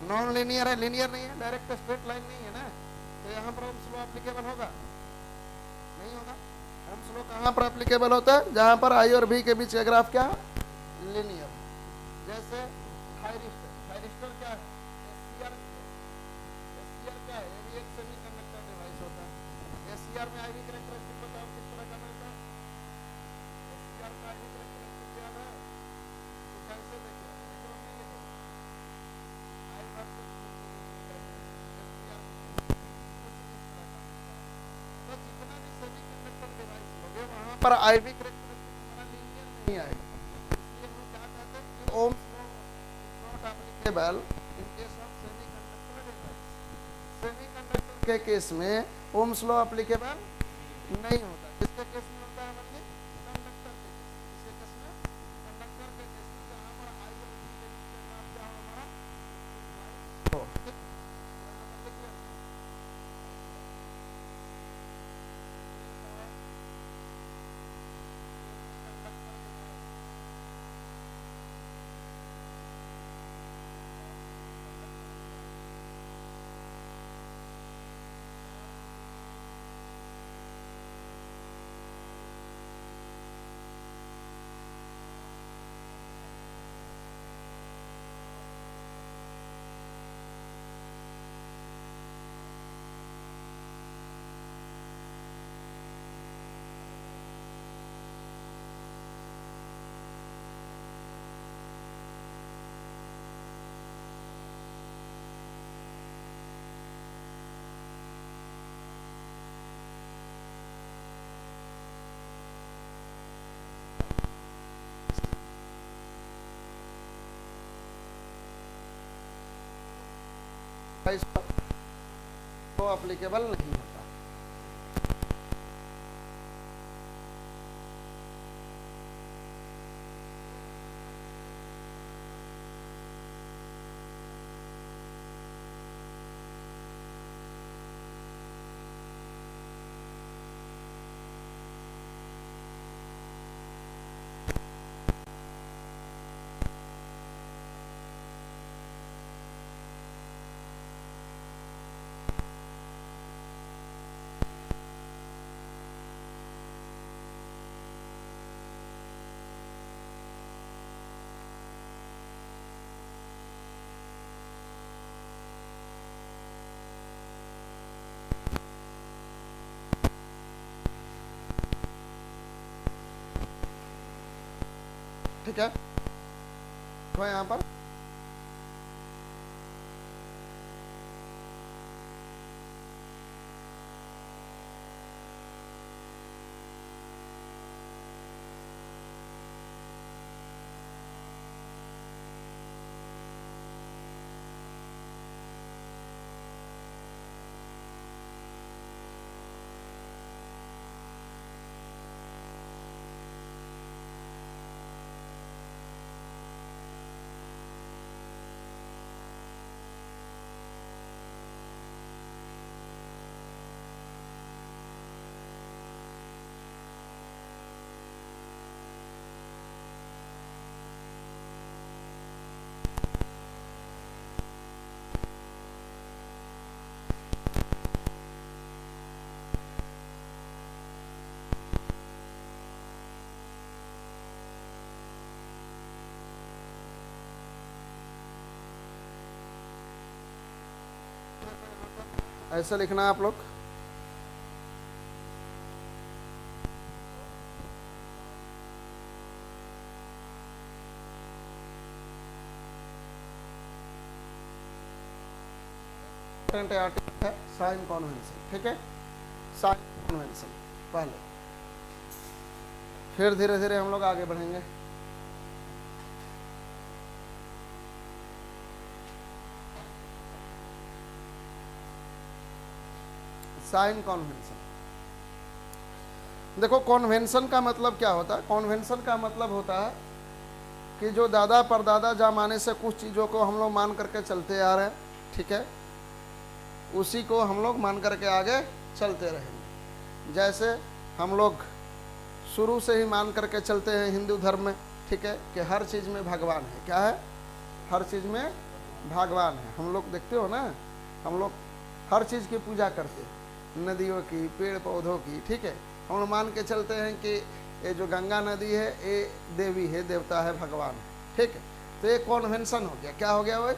Non linear है, linear नहीं है, डायरेक्ट स्ट्रेट लाइन नहीं है ना, तो यहाँ पर ओम्स लॉ एप्लीकेबल होगा नहीं होगा। ओम्स लॉ कहाँ पर एप्लीकेबल होता है? जहाँ पर आई और बी के बीच का ग्राफ क्या है? लीनियर। जैसे थायरिस्टर, थायरिस्टर क्या है? एससीआर, एससीआर क्या है? ये भी एक सेमीकंडक्टर डिवाइस होता है। एससीआर में आईवी कैरेक्टरिस्टिक बताओ किस तरह का मिलता है? एससीआर का आईवी कैरेक्टरिस्टिक याद है? तो कैसे देखिए, लिखो नहीं लिखो, आई वर्सेस एससीआर कुछ इस तरह का मिलता है। तो जितना भी सेमीकंडक्टर डिवाइस होंगे वहां पर आईवी कैरेक्टरिस्टिक हमारा लीनियर नहीं आएगा, इसलिए हम क्या कहते हैं कि Ohm's law is not applicable in case of semiconductor device. Semiconductor के केस में ओम्स लॉ एप्लीकेबल नहीं होता। किसके केस में होता है? ओनली कंडक्टर के केस। किसके केस में? कंडक्टर के केस में, जहां पर आई और बी के बीच का ग्राफ क्या हो हमारा? तो यहाँ पर लिख लेना तो एप्लीकेबल नहीं होता। ठीक है, तो यहाँ पर ऐसा लिखना है आप लोग। आर्टिकल है साइन कॉन्वेंशन, ठीक है, साइन कॉन्वेंशन पहले, फिर धीरे धीरे हम लोग आगे बढ़ेंगे। साइन कॉन्वेंशन, देखो कॉन्वेंशन का मतलब क्या होता है? कॉन्वेंशन का मतलब होता है कि जो दादा परदादा जमाने से कुछ चीज़ों को हम लोग मान करके चलते आ रहे हैं, ठीक है, उसी को हम लोग मान करके आगे चलते रहेंगे। जैसे हम लोग शुरू से ही मान करके चलते हैं हिंदू धर्म में, ठीक है, कि हर चीज़ में भगवान है। क्या है? हर चीज़ में भगवान है। हम लोग देखते हो ना, हम लोग हर चीज़ की पूजा करते हैं, नदियों की, पेड़ पौधों की, ठीक है। हम लोग मान के चलते हैं कि ये जो गंगा नदी है ये देवी है, देवता है, भगवान है, ठीक है। तो ये कॉन्वेंशन हो गया। क्या हो गया? वो एक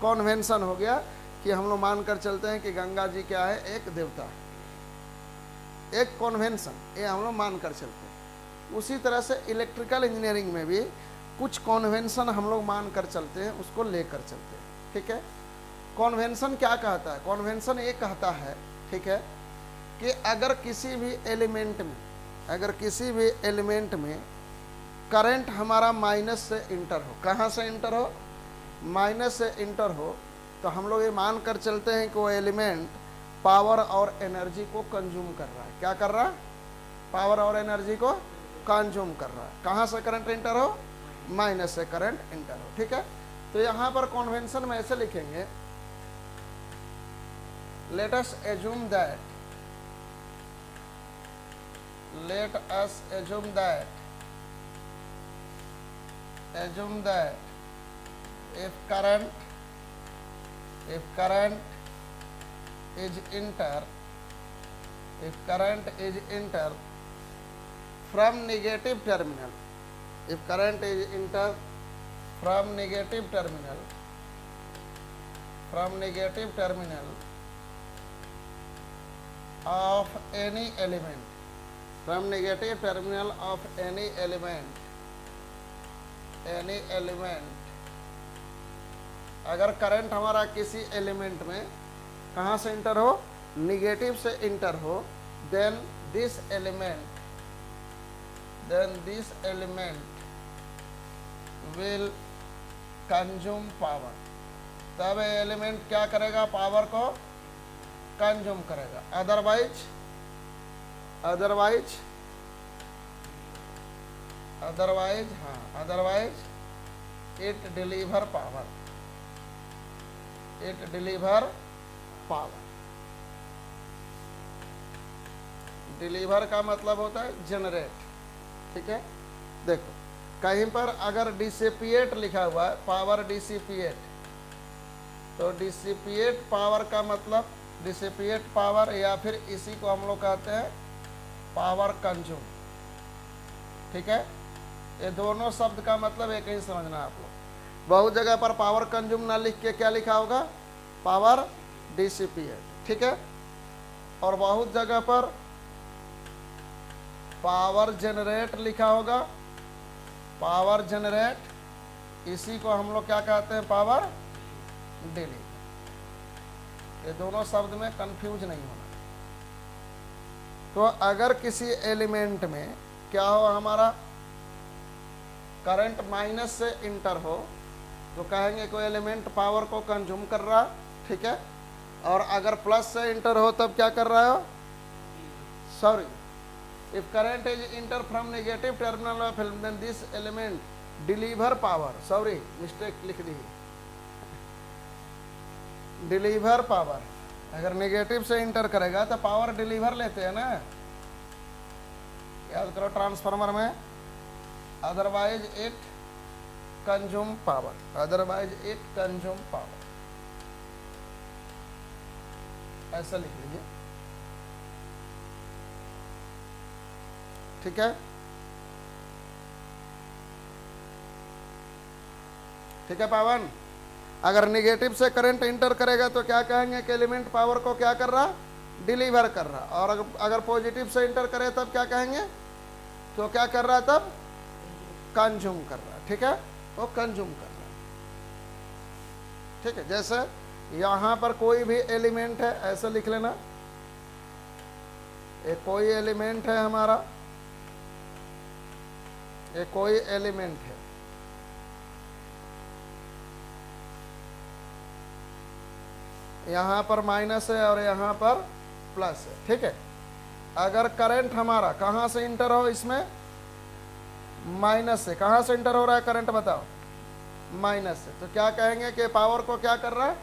कॉन्वेंशन हो गया कि हम लोग मान कर चलते हैं कि गंगा जी क्या है? एक देवता है, एक कॉन्वेंशन, ये हम लोग मान कर चलते हैं। उसी तरह से इलेक्ट्रिकल इंजीनियरिंग में भी कुछ कॉन्वेंशन हम लोग मान कर चलते हैं, उसको लेकर चलते हैं, ठीक है। कॉन्वेंशन क्या कहता है? कॉन्वेंशन ये कहता है, ठीक है, कि अगर किसी भी एलिमेंट में करंट हमारा माइनस से इंटर हो, कहाँ से इंटर हो? माइनस से इंटर हो, तो हम लोग ये मान कर चलते हैं कि वो एलिमेंट पावर और एनर्जी को कंज्यूम कर रहा है। क्या कर रहा है? पावर और एनर्जी को कंज्यूम कर रहा है। कहाँ से करंट इंटर हो? माइनस से करंट इंटर हो, ठीक है। तो यहाँ पर कॉन्वेंशन में ऐसे लिखेंगे, let us assume that if current is enter from negative terminal, if current is enter from negative terminal of any element, from negative terminal of any element, अगर करंट हमारा किसी एलिमेंट में कहाँ से इंटर हो? निगेटिव से inter हो, then this element will consume power। तब एलिमेंट क्या करेगा? पावर को कंज्यूम करेगा। Otherwise it deliver power. Deliver का मतलब होता है जनरेट, ठीक है। देखो कहीं पर अगर डिसिपिएट लिखा हुआ है, पावर डिसिपिएट, तो डिसिपिएट पावर का मतलब डिसिपिएट पावर, या फिर इसी को हम लोग कहते हैं पावर कंज्यूम, ठीक है। ये दोनों शब्द का मतलब एक ही समझना आप लोग। बहुत जगह पर पावर कंज्यूम ना लिख के क्या लिखा होगा? पावर डिसिपिएट, ठीक है। और बहुत जगह पर पावर जनरेट लिखा होगा, पावर जनरेट, इसी को हम लोग क्या कहते हैं? Power deliver. ये दोनों शब्द में कंफ्यूज नहीं होना। तो अगर किसी एलिमेंट में क्या हो, हमारा करंट माइनस से इंटर हो, तो कहेंगे कोई एलिमेंट पावर को कंज्यूम कर रहा, ठीक है। और अगर प्लस से इंटर हो तब क्या कर रहा हो? Sorry, if current is inter from negative terminal of element, this element deliver power, sorry mistake लिख दी, डिलीवर पावर। अगर नेगेटिव से इंटर करेगा तो पावर डिलीवर लेते हैं ना, याद करो ट्रांसफार्मर में। अदरवाइज इट कंज्यूम पावर, ऐसा लिख लीजिए, ठीक है। ठीक है पावन, अगर नेगेटिव से करंट इंटर करेगा तो क्या कहेंगे कि एलिमेंट पावर को क्या कर रहा? डिलीवर कर रहा। और अगर पॉजिटिव से इंटर करे तब क्या कहेंगे? तो क्या कर रहा? तब कंज्यूम कर रहा, ठीक है, वो कंज्यूम कर रहा, ठीक है। जैसे यहां पर कोई भी एलिमेंट है, ऐसे लिख लेना, एक कोई एलिमेंट है हमारा, एक कोई एलिमेंट है, यहां पर माइनस है और यहां पर प्लस है, ठीक है। अगर करंट हमारा कहां से इंटर हो? इसमें माइनस से। कहां से इंटर हो रहा है करंट? बताओ, माइनस से। तो क्या कहेंगे कि पावर को क्या कर रहा है?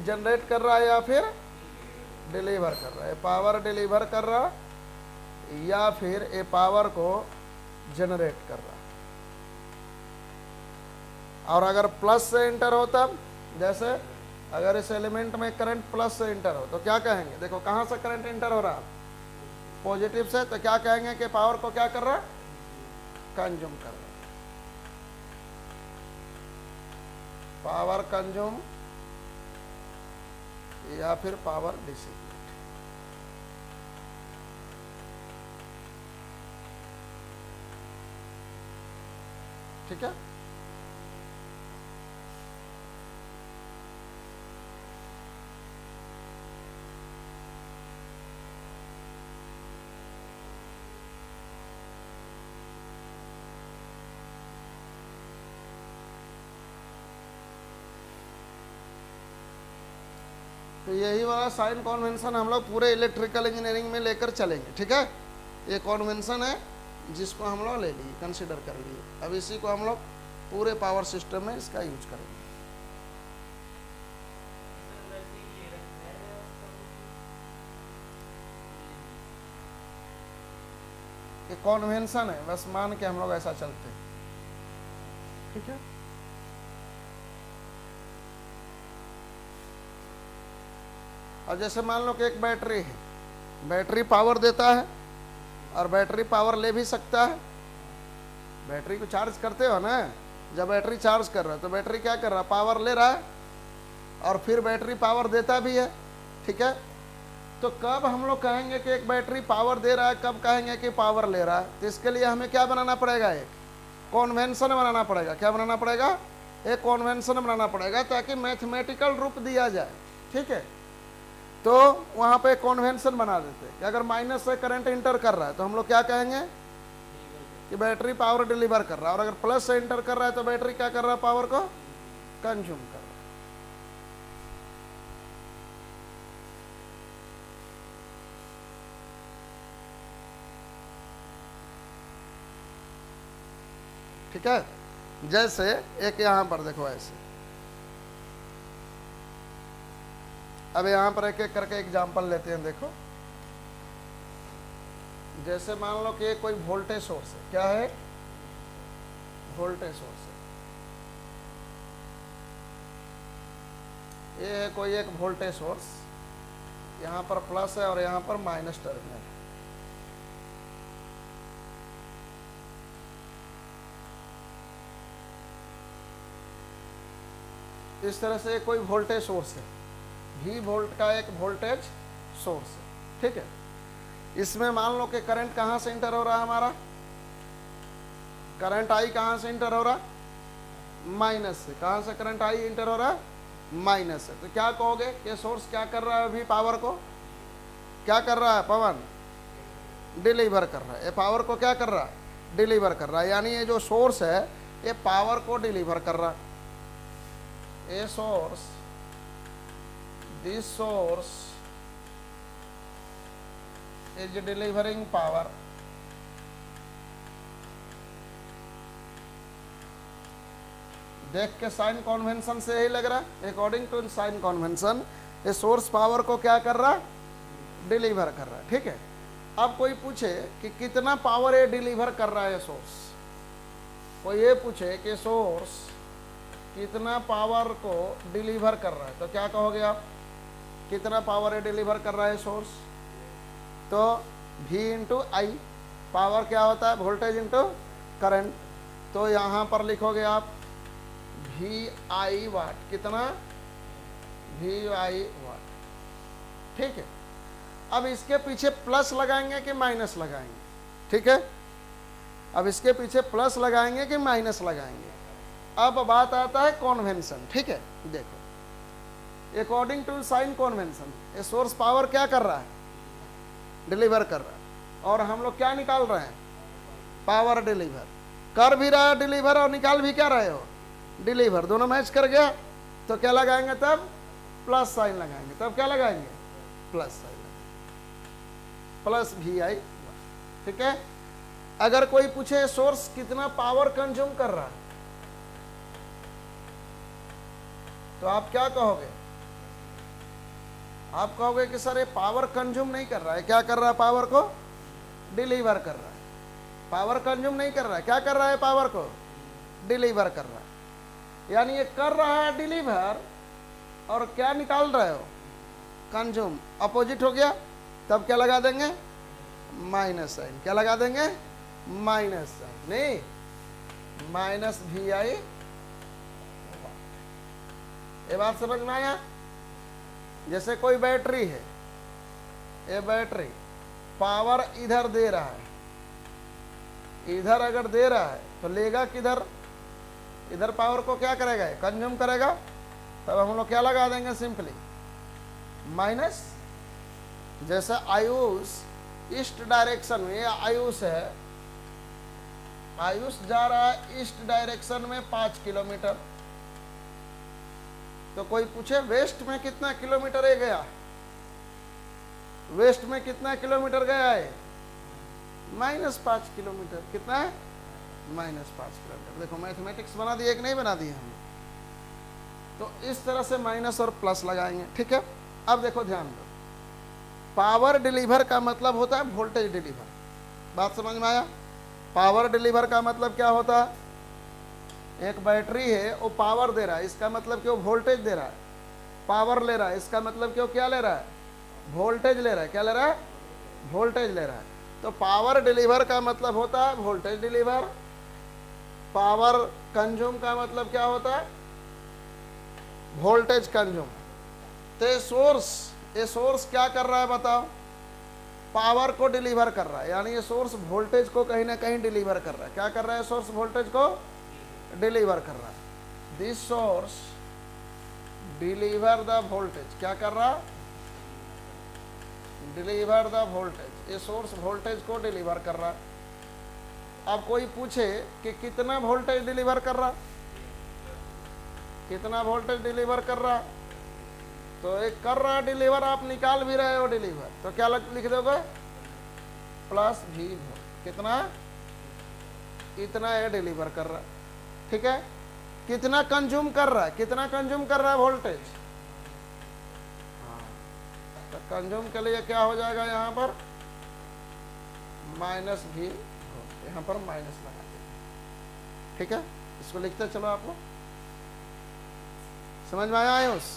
जनरेट कर रहा है या फिर डिलीवर कर रहा है? पावर डिलीवर कर रहा या फिर ये पावर को जनरेट कर रहा। और अगर प्लस से इंटर हो तब, जैसे अगर इस एलिमेंट में करंट प्लस से इंटर हो तो क्या कहेंगे, देखो कहाँ से करंट इंटर हो रहा है, पॉजिटिव से, तो क्या कहेंगे कि पावर को क्या कर रहा है, कंज्यूम कर रहा है, पावर कंज्यूम या फिर पावर डिसिपेट। ठीक है, तो यही वाला साइन कॉन्वेंशन हम लोग पूरे इलेक्ट्रिकल इंजीनियरिंग में लेकर चलेंगे। ठीक है, ये कॉन्वेंशन है जिसको हम लोग ले लिए, कंसीडर कर लिए। अब इसी को हम लोग पूरे पावर सिस्टम में इसका यूज करेंगे। ये कॉन्वेंशन है, बस मान के हम लोग ऐसा चलते हैं। ठीक है, अब जैसे मान लो कि एक बैटरी है, बैटरी पावर देता है और बैटरी पावर ले भी सकता है। बैटरी को चार्ज करते हो ना, जब बैटरी चार्ज कर रहा है तो बैटरी क्या कर रहा है, पावर ले रहा है और फिर बैटरी पावर देता भी है। ठीक है, तो कब हम लोग कहेंगे कि एक बैटरी पावर दे रहा है, कब कहेंगे कि पावर ले रहा है, तो इसके लिए हमें क्या बनाना पड़ेगा, एक कॉन्वेंशन बनाना पड़ेगा। क्या बनाना पड़ेगा, एक कॉन्वेंशन बनाना पड़ेगा ताकि मैथमेटिकल रूप दिया जाए। ठीक है, तो वहाँ पे कॉन्वेंशन बना देते हैं कि अगर माइनस से करंट इंटर कर रहा है तो हम लोग क्या कहेंगे कि बैटरी पावर डिलीवर कर रहा है, और अगर प्लस से इंटर कर रहा है तो बैटरी क्या कर रहा है, पावर को कंज्यूम कर रहा है। ठीक है, जैसे एक यहाँ पर देखो ऐसे, अब यहाँ पर एक एक करके एग्जांपल लेते हैं। देखो जैसे मान लो कि ये कोई वोल्टेज सोर्स है, क्या है, वोल्टेज सोर्स है, ये है कोई एक वोल्टेज सोर्स, यहाँ पर प्लस है और यहाँ पर माइनस टर्मिनल है। इस तरह से कोई वोल्टेज सोर्स है, V वोल्ट का एक वोल्टेज सोर्स है। ठीक है, इसमें मान लो कि करंट कहाँ से इंटर हो रहा है, हमारा करंट I कहाँ से इंटर हो रहा, माइनस से। कहाँ से करंट I इंटर हो रहा है, माइनस से। तो क्या कहोगे कि सोर्स क्या कर रहा है, अभी पावर को क्या कर रहा है, पवन डिलीवर कर रहा है। ये पावर को क्या कर रहा है, डिलीवर कर रहा है, यानी ये जो सोर्स है ये पावर को डिलीवर कर रहा है। A source, this source is delivering power. देख के साइन कॉन्वेंशन से यही लग रहा है, अकॉर्डिंग टू साइन कॉन्वेंशन ये सोर्स पावर को क्या कर रहा है, डिलीवर कर रहा है। ठीक है, अब कोई पूछे कि कितना पावर ये डिलीवर कर रहा है सोर्स, कोई ये पूछे कि सोर्स कितना पावर को डिलीवर कर रहा है, तो क्या कहोगे आप, कितना पावर है डिलीवर कर रहा है सोर्स, तो V इंटू आई, पावर क्या होता है, वोल्टेज इंटू करंट। तो यहाँ पर लिखोगे आप VI वाट, कितना, VI वाट। ठीक है, अब इसके पीछे प्लस लगाएंगे कि माइनस लगाएंगे। ठीक है, अब इसके पीछे प्लस लगाएंगे कि माइनस लगाएंगे। अब बात आता है कॉन्वेंशन। ठीक है, देखो अकॉर्डिंग टू साइन कॉन्वेंशन ये सोर्स पावर क्या कर रहा है, डिलीवर कर रहा है, और हम लोग क्या निकाल रहे हैं, पावर डिलीवर कर भी रहा है, डिलीवर और निकाल भी क्या रहे हो, डिलीवर। दोनों मैच कर गया तो क्या लगाएंगे, तब प्लस साइन लगाएंगे। तब क्या लगाएंगे, प्लस साइन लगाएंगे, प्लस VI। ठीक है, अगर कोई पूछे सोर्स कितना पावर कंज्यूम कर रहा है, तो आप क्या कहोगे, आप कहोगे कि सर ये पावर कंज्यूम नहीं कर रहा है, क्या कर रहा है, पावर को डिलीवर कर रहा है। पावर कंज्यूम नहीं कर रहा है, क्या कर रहा है, पावर को डिलीवर कर रहा है। यानी ये कर रहा है डिलीवर और क्या निकाल रहे हो, कंज्यूम। अपोजिट हो गया, तब क्या लगा देंगे, माइनस साइन। क्या लगा देंगे, माइनस साइन, नहीं माइनस वी आई। ये बात समझ में आया। जैसे कोई बैटरी है, ये बैटरी पावर इधर दे रहा है, इधर अगर दे रहा है तो लेगा किधर, इधर पावर को क्या करेगा, कंज्यूम करेगा। तब हम लोग क्या लगा देंगे, सिंपली माइनस। जैसे आयुष ईस्ट डायरेक्शन में, आयुष है, आयुष जा रहा है ईस्ट डायरेक्शन में 5 किलोमीटर। तो कोई पूछे वेस्ट में कितना किलोमीटर है गया, वेस्ट में कितना किलोमीटर गया है, -5 किलोमीटर। कितना है, -5 किलोमीटर। देखो मैथमेटिक्स बना दिए कि नहीं बना दिए हम। तो इस तरह से माइनस और प्लस लगाएंगे, ठीक है। अब देखो ध्यान दो, पावर डिलीवर का मतलब होता है वोल्टेज डिलीवर। बात समझ में आया। पावर डिलीवर का मतलब क्या होता है, एक बैटरी है वो पावर दे रहा है, इसका मतलब कि वो वोल्टेज दे रहा है। पावर ले रहा है, इसका मतलब कि वो क्या ले रहा है, वोल्टेज ले रहा है। क्या ले रहा है, वोल्टेज ले रहा है। तो पावर डिलीवर का मतलब होता है वोल्टेज डिलीवर। पावर कंज्यूम का मतलब क्या होता है, वोल्टेज कंज्यूम। तो ये सोर्स क्या कर रहा है बताओ, पावर को डिलीवर कर रहा है। यानी ये सोर्स वोल्टेज को कहीं ना कहीं डिलीवर कर रहा है। क्या कर रहा है, सोर्स वोल्टेज को डिलीवर कर रहा है। This source deliver the voltage. क्या कर रहा, डिलीवर द वोल्टेज। ये सोर्स वोल्टेज को डिलीवर कर रहा है। अब कोई पूछे कि कितना वोल्टेज डिलीवर कर रहा, कितना वोल्टेज डिलीवर कर रहा, तो एक कर रहा डिलीवर, आप निकाल भी रहे हो डिलीवर, तो क्या लिख दोगे, प्लस भी। कितना, इतना ये डिलीवर कर रहा, ठीक है। कितना कंज्यूम कर रहा है, कितना कंज्यूम कर रहा है वोल्टेज, तो कंज्यूम के लिए क्या हो जाएगा, यहाँ पर माइनस भी, यहाँ पर माइनस लगा देंगे, ठीक है। इसको लिखते चलो, आप लोग समझ में आया आयुष।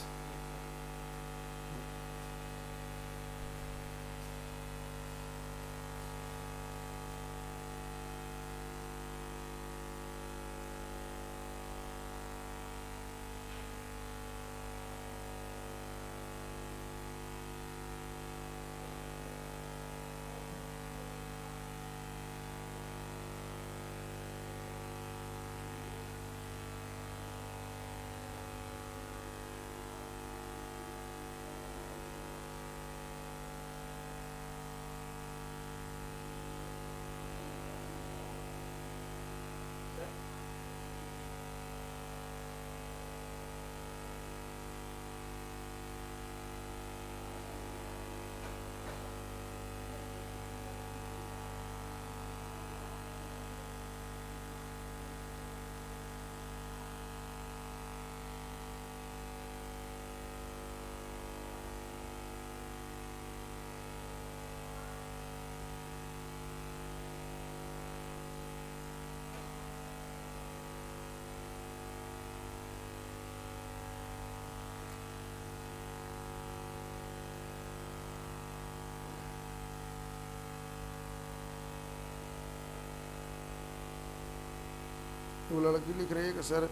वो लड़की लिख रही है कि सर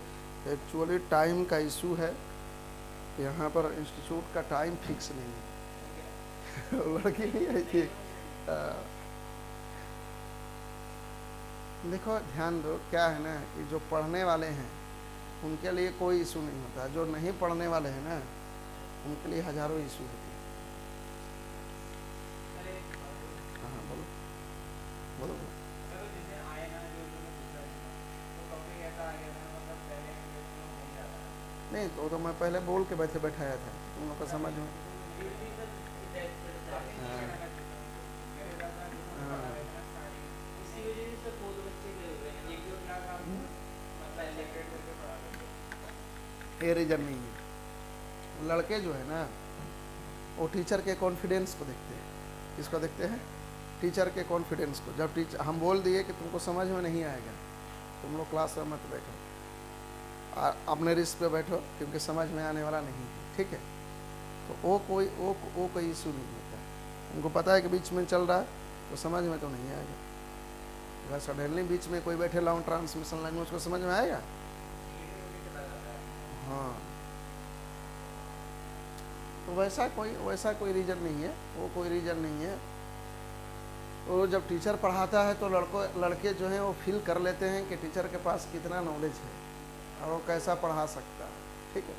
एक्चुअली टाइम का इशू है, यहाँ पर इंस्टीट्यूट का टाइम फिक्स नहीं है। लड़की नहीं आई थी। देखो ध्यान दो, क्या है ना कि जो पढ़ने वाले हैं उनके लिए कोई इशू नहीं होता, जो नहीं पढ़ने वाले हैं ना उनके लिए हजारों इशू होते हैं। हाँ बोलो बोलो बोलो। नहीं तो मैं पहले बोल के बैठाया था, तुम लोग को समझ में। ये रीजन नहीं है। लड़के जो है ना वो टीचर के कॉन्फिडेंस को देखते हैं। किसको देखते हैं, टीचर के कॉन्फिडेंस को। जब टीचर हम बोल दिए कि तुमको समझ में नहीं आएगा, तुम लोग क्लास में मत बैठो, अपने रिस्क पे बैठो, क्योंकि समझ में आने वाला नहीं है, ठीक है। तो वो कोई इशू नहीं होता है। उनको पता है कि बीच में चल रहा है तो समझ में तो नहीं आएगा। अगर सडनली बीच में कोई बैठे लॉन्ग ट्रांसमिशन लाइन में, उसको समझ में आएगा? हाँ, तो वैसा कोई रीज़न नहीं है, वो कोई रीज़न नहीं है। वो जब टीचर पढ़ाता है तो लड़के जो हैं वो फील कर लेते हैं कि टीचर के पास कितना नॉलेज है और वो कैसा पढ़ा सकता है, ठीक है।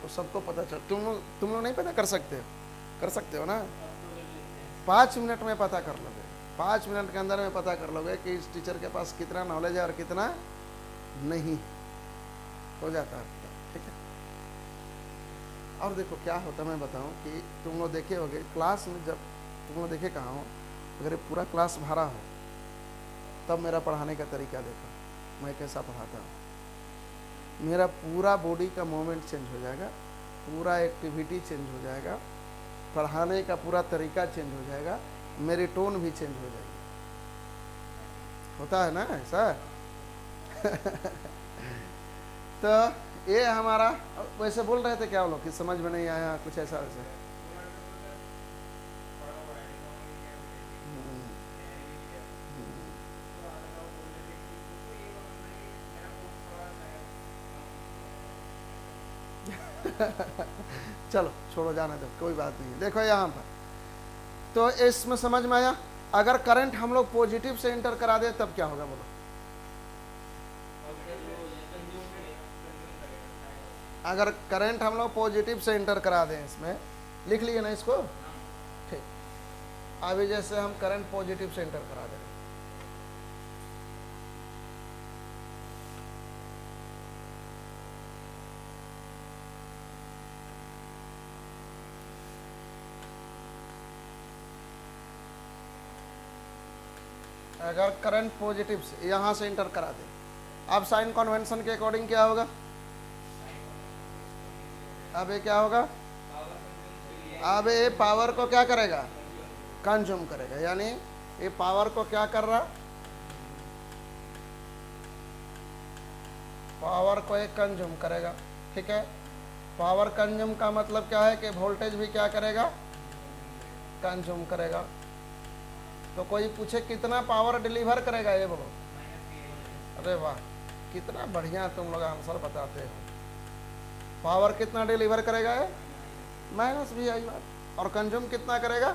तो सबको पता चल, तुम लोग नहीं पता कर सकते हो ना? 5 मिनट में पता कर लोगे, 5 मिनट के अंदर में पता कर लोगे कि इस टीचर के पास कितना नॉलेज है और कितना नहीं, हो जाता है, ठीक है। और देखो क्या होता है, मैं बताऊं कि तुम लोग देखे होगे क्लास में, जब तुम लोग देखे कहाँ हो, अगर पूरा क्लास भरा हो तब मेरा पढ़ाने का तरीका देखो मैं कैसा पढ़ाता हूँ। मेरा पूरा बॉडी का मूवमेंट चेंज हो जाएगा, पूरा एक्टिविटी चेंज हो जाएगा, पढ़ाने का पूरा तरीका चेंज हो जाएगा, मेरी टोन भी चेंज हो जाएगी। होता है ना ऐसा? तो ये हमारा, वैसे बोल रहे थे क्या वो लोग कि समझ में नहीं आया, कुछ ऐसा वैसा? चलो छोड़ो, जाने दो, कोई बात नहीं है। देखो यहाँ पर तो इसमें समझ में आया। अगर करंट हम लोग पॉजिटिव से इंटर करा दे तब क्या होगा बोलो? अगर करंट हम लोग पॉजिटिव से इंटर करा दें, इसमें लिख लिए ना इसको, ठीक। अभी जैसे हम करंट पॉजिटिव से इंटर करा दें, अगर करंट पॉजिटिव से यहाँ से इंटर करा दें, अब साइन कन्वेंशन के अकॉर्डिंग क्या होगा? अब ये क्या होगा? अब ये पावर को क्या करेगा? कंज्यूम करेगा। यानी ये पावर को क्या कर रहा? पावर को एक कंज्यूम करेगा, ठीक है। पावर कंज्यूम का मतलब क्या है कि वोल्टेज भी क्या करेगा? कंज्यूम करेगा। तो कोई पूछे कितना पावर डिलीवर करेगा, ये बोलो। अरे वाह, कितना बढ़िया तुम लोग आंसर बताते हो। पावर कितना डिलीवर करेगा? है माइनस भी आई बात। और कंज्यूम कितना करेगा?